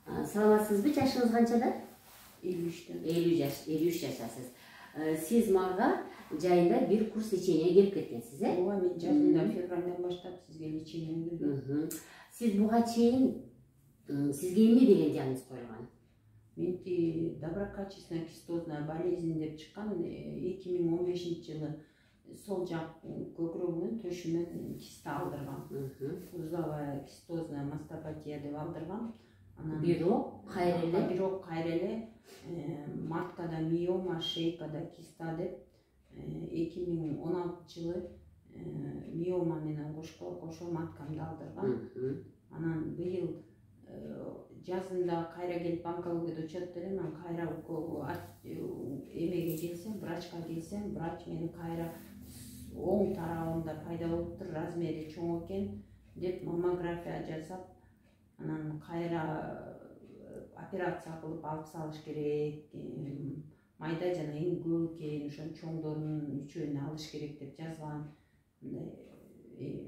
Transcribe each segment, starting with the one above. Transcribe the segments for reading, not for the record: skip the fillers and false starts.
Саламатсызбы? Жашыңыз канчада? 53'ten. 53 жашасыз. Siz мага жайында bir kurs лечения келип кеткенсиз, э? Ооба, мен жазында февралдан баштап сизге лечениеге келдим. Siz буга чейин сизге эмне деген диагноз коюлган? Меники доброкачественная кистозная болезнь деп чыккан 2015-жылы сол жак көкүрөгүмөн төшүмөн киста алдырган. Узловая кистозная мастопатия деп алдырган. Бирок кайреле маткада миома, шейкада киста деп 2016-жылы миома менен кошо маткамды алдырган. Анан быйыл жазында кайра келип онкологияда учат элем, мен кайра эмеге келсем, врачка келсем, врач мени кайра оң тарабымда пайда болуптур, размери чоң экен деп маммография жасап, анан кайра операция кылып алып салыш керек, майда жана эң көп экен, ошон чоңдорунун үчөөнү алыш керек деп жазган. Эме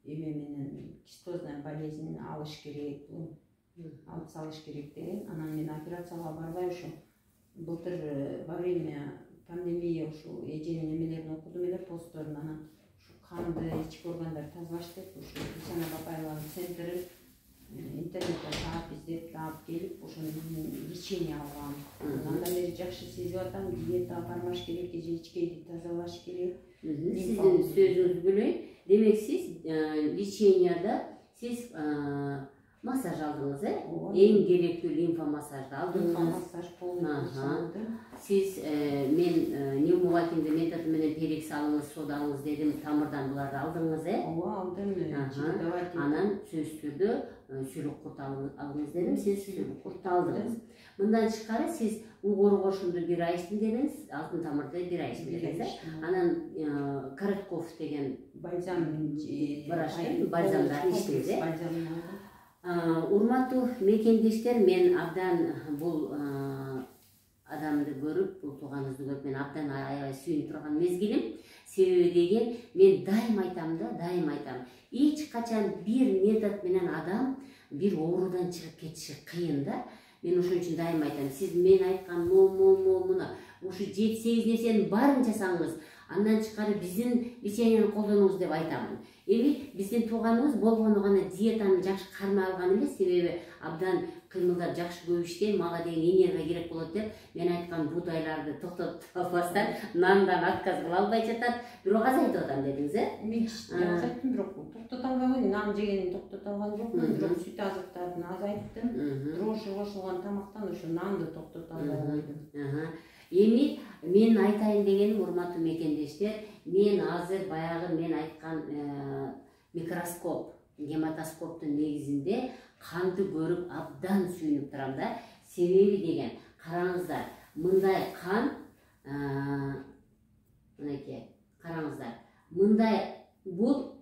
менен кистозная болезнь алыш керек, алып салыш керек деген. Анан мен операцияга барбай ошо былтыр во время пандемия ушул эженин эмелерин окудум эле, постторун, анан ушу канды, ички органдар тазалаш деп ушу Гүлсана Бапаеванын центрин интернеттен таап издеп таап келип ошону лечение алгам. Андан бери жакшы сезип атам, диета кармаш керек, эже ичкейди тазалаш керек. Сиздин сөзүңүздү бөлөйүн. Демек сиз леченияда сиз массаж алдыңыз, э? Эң керектүү лимфа массажды алдыңыз. Массаж полный. Сиз мен неомугатинди методу менен перек салыңыз, сода алыңыз дедим, тамырдан буларды алдыңыз, э? Ооба, алдым. Анан сөзсүз түрдө сүйлүк курт алыңыз дедим, сиз сүйлүк куртты алдыңыз. Мындан тышкары сиз угор кошунду 1 ай иштедиңиз, алтын тамырды 1 ай иштедиңиз. Анан Коротков деген бальзам бальзамдар иштеди. Урматтуу мекендештер, мен абдан бул адамды көрүп, бул тууганыңызды көрүп, мен абдан аябай сүйүнүп турган мезгилим. Себеби деген, мен дайым айтам да, дайым айтам. Эч качан бир метод менен адам бир оорудан чыгып кетиши кыйын да. Мен ошон үчүн дайым айтам. Сиз мен айткан муну ушу 7-8 нерсенин баарын жасаңыз, андан тышкары биздин леченияны колдонуңуз деп айтамын. Эми биздин тууганыбыз болгону гана диетаны жакшы кармай алган эмес, себеби абдан кыймылдап жакшы көп иштейм, мага деген энергия керек болот деп мен айткан буудайларды токтотпастан нандан отказ кыла албай жатат. Бирок азайтып атам дедиңиз, э? Мен азайттым, бирок токтото албайм. Нан жегенин токтото алган жокмун, бирок сүт азыктарын азайттым. Дрожжи кошулган тамактан ошо нанды токтото албай койдум. Эми мен айтайын дегеним, урматтуу мекендештер, мен азыр баягы мен айткан микроскоп, гематоскоптун негизинде канды көрүп абдан сүйүнүп турам да. Себеби деген, караңыздар, мындай кан, мынакей, караңыздар, мындай бул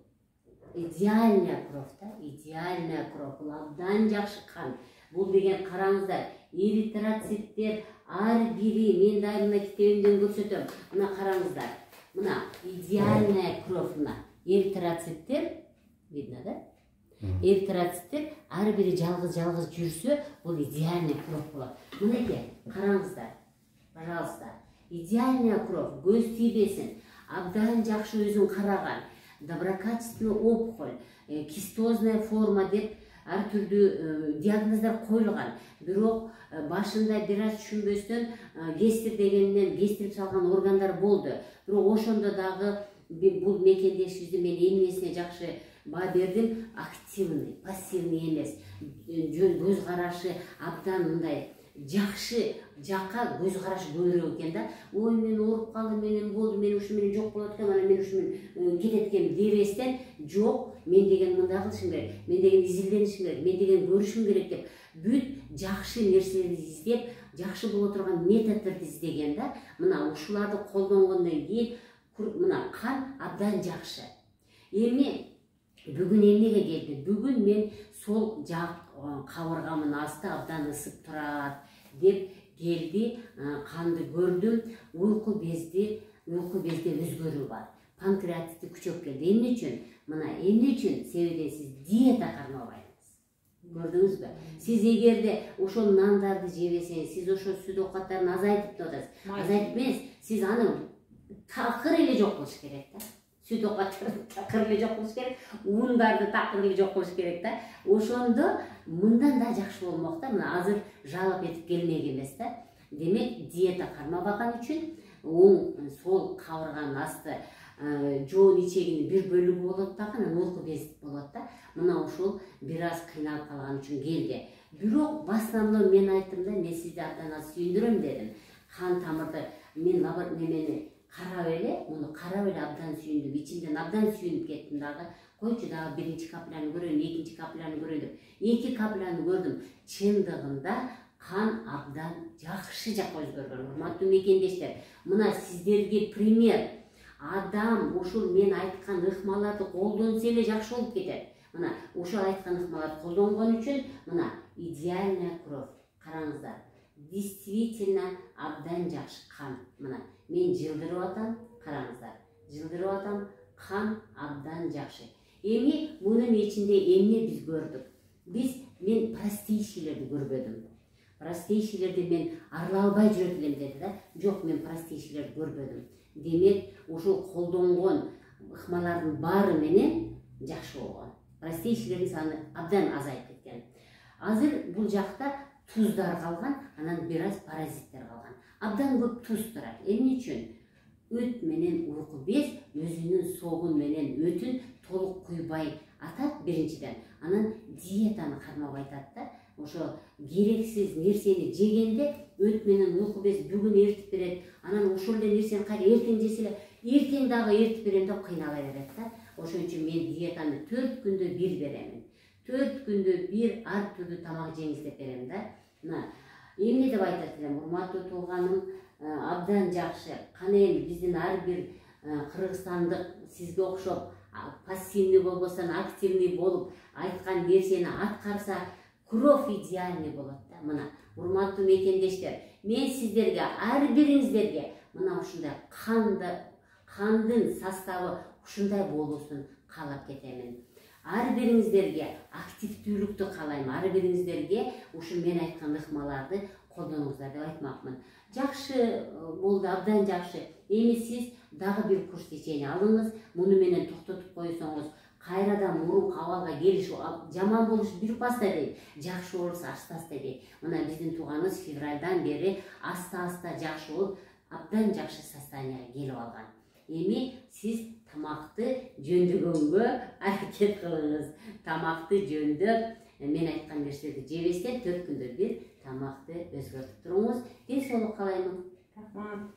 идеальная кровь да, идеальная кровь, бул абдан жакшы кан. Бул деген караңыздар, эритроциттер ар бири, мен да мына китебимден көрсөтөм. Мына караңыздар. Мына идеальная кровь, мына эритроциттер, видно да? Эритроциттер ар бири жалгыз жүрсө, бул идеальная кровь болот. Мынакей, караңыздар. Пожалуйста. Идеальная кровь, көз тийбесин, абдан жакшы өзүн караган, доброкачественный опухоль, кистозная форма деп ар түрдүү диагноздар коюлган. Бирок башында бир аз түшүнбөстөн гестрит дегенден гестрит салган органдар болду. Бирок ошондо дагы бул мекендешибизди мен эмнесине жакшы баа бердим, активный, пассивный эмес. Көз карашы абдан мындай жакшы жакка көз карашы көбүрөөк экен да. Ой, мен ооруп калдым, менен болду, мен ушу менен жок болот экен, анан мен ушу менен кетет экен дебестен, жок, мен деген мындай кылышым керек, мен деген изилденишим керек, мен деген көрүшүм керек деп бүт жакшы нерселерди издеп, жакшы боло турган методдорду издеген да. Мына ушуларды колдонгондон кийин мына кан абдан жакшы. Эми бүгүн эмнеге келдим? Бүгүн мен сол жак кабыргамдын асты абдан ысып турат деп келди, канды көрдүм, уйку безде өзгөрүү бар. Панкреатитти күчөп келди. Эмне үчүн? Мына эмне үчүн? Себеби сиз диета кармабайсыз. Көрдүңүзбү? Сиз эгерде ошол нандарды жебесеңиз, сиз ошол сүт оокаттарын азайтып деп атасыз. Азайтып эмес, сиз аны такыр эле жок кылыш керек да. Сүт оокаттарды такыр эле жок кылыш керек, ундарды такыр эле жок кылыш керек да. Ошондо мындан да жакшы болмок да. Мына азыр жалап этип келмек эмес да. Демек, диета кармабаган үчүн оң сол кабырганын асты жоон ичегинин бир бөлүгү болот дагы, анан уйку без болот да. Мына ошол бир аз кыйналып калган үчүн келди. Бирок в основном мен айттым да, мен сизди абдан аз сүйүндүрөм дедим. Кан тамырды мен немени карап эле, муну карап эле абдан сүйүндүм, ичимден абдан сүйүнүп кеттим дагы. Койчу дагы биринчи капляны көрөйүн, экинчи капляны көрөйүн деп. 2 капляны көрдүм. Чындыгында кан абдан жакшы жакка өзгөргөн. Урматтуу мекендештер, мына сиздерге пример. Адам ошол мен айткан ыкмаларды колдонсо эле жакшы болуп кетет. Мына ошол айткан ыкмаларды колдонгон үчүн мына идеальная кровь. Караңыздар. Действительно абдан жакшы кан. Мына мен жылдырып атам, караңыздар. Жылдырып атам, кан абдан жакшы. Эми мунун ичинде эмне биз көрдүк? Мен простейшийлерди көрбөдүм. Простейшийлерди мен арыла албай жүрөт элем деди да. Жок, мен простейшийлерди көрбөдүм. Демек, ошол колдонгон ыкмалардын баары менен жакшы болгон. Простейшийлердин саны абдан азайып кеткен. Азыр бул жакта туздар калган, анан бир аз паразиттер калган. Абдан көп туз турат. Эмне үчүн? Өт менен уйку без өзүнүн согун менен өтүн толук куйбай атат биринчиден. Анан диетаны кармабай атат да. Ошо керексиз нерсени жегенде өт менен уйку без бүгүн эртип берет. Анан ошол эле нерсени кайра эртең жесе эле, эртең дагы эртип берем деп кыйнала берет да. Ошон үчүн мен диетаны 4 күндө бир беремин. 4 күндө бир ар түрдүү тамак жеңиз деп берем да. Мына эмне деп айтат элем, урматтуу тууганым, абдан жакшы. Кана эми биздин ар бир кыргызстандык сизге окшоп пассивный болбосо активный болуп айткан нерсени аткарса, кровь идеальный болот да. Мына урматтуу мекендештер, мен сиздерге ар бириңиздерге мына ушундай кандын составы ушундай болуусун каалап кетемин. Ар бириңиздерге активдүүлүктү каалайм. Ар бириңиздерге ушу мен айткан ыкмаларды колдонуңуздар деп айтмакмын. Жакшы болду, абдан жакшы. Эми сиз дагы бир курс лечение алыңыз. Муну менен токтотуп койсоңуз, кайрадан мурунку абалга келиш жаман болуш бир паста дейт. Жакшы болуш аста-аста дейт. Мына биздин тууганыбыз февралдан бери аста-аста жакшы болуп, абдан жакшы состоянияга келип алган. Эми сиз тамакты жөндөгөнгө аракет кылыңыз. Тамакты жөндөп, мен айткан нерселерди жебестен 4 күндө бир тамакты өзгөртүп туруңуз. Ден соолук каалаймын. Рахмат.